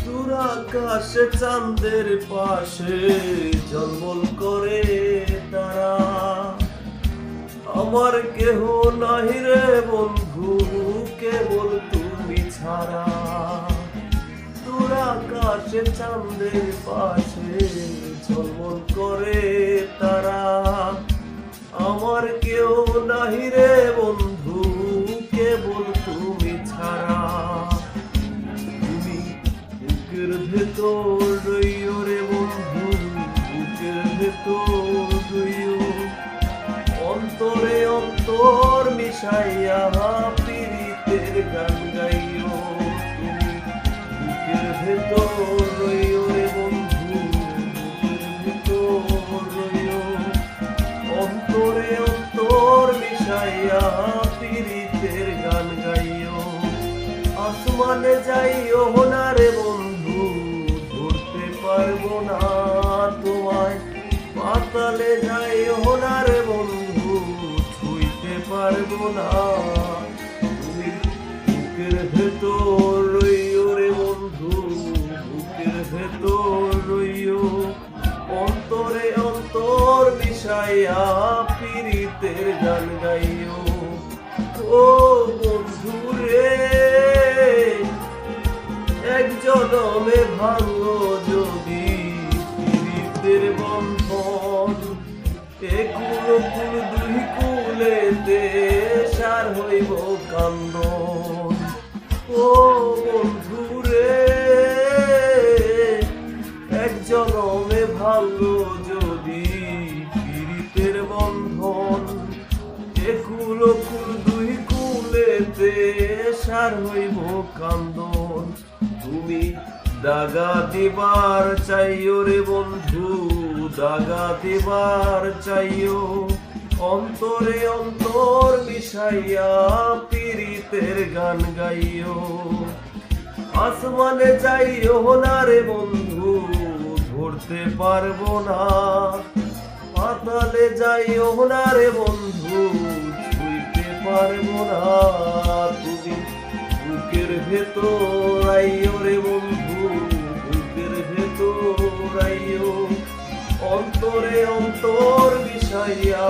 দূর আকাশে চাঁদের পাশে ঝলমল করে তারা। আমার কেহ নাহি রে বন্ধু, কেবল তুমি ছাড়া। দূর আকাশে চাঁদের পাশে ঝলমল করে তারা। আমার কেউ নাহি রে বন্ধু, কেবল তুমি ছাড়া। তুমি বুকের ভেতর রইও রে বন্ধু, বুকের ভেতর রইও। অন্তরে অন্তর মিশাইয়া পীড়িতের গান গাইও। তুমি বুকের ভেতর রইও রে বন্ধু, বুকের ভেতর রইও। অন্তরে অন্তর মিশাইয়া পীড়িতের গান গাইও। আসমানে যাইও না রে বন্ধু, ধরতে পারবো না তোমায়। পাতালে যাইও না রে বন্ধু, ছুঁইতে পারবো না। তুমি বুকের ভেতর রইও রে বন্ধু, বুকের ভেতর রইও। অন্তরে অন্তর মিশাইয়া পীড়িতের গান গাইও। ও বন্ধু রে, এক জনমে ভাঙো যদি পীড়িতের বন্ধন। একুল কুল দুই কুলেতে সার হইব কান্দন। ও বন্ধু রে, এক জনমে ভাঙো যদি পীড়িতের বন্ধন। একুল কুল দুই কুলেতে সার হইব কান্দন। তুমি দাগা দিবার চাইও রে বন্ধু, দাগা দিবার চাইও। অন্তরে অন্তর মিশাইয়া পীড়িতের গান গাইও। আসমানে যাইও না রে বন্ধু, ধরতে পারবো না। পাতালে যাইও না রে বন্ধু, ছুঁইতে পারবো না। তুমি বুকের ভেতর আইও রে বন্ধু, বুকের ভেতর আইও। অন্তরে অন্তর মিশাইয়া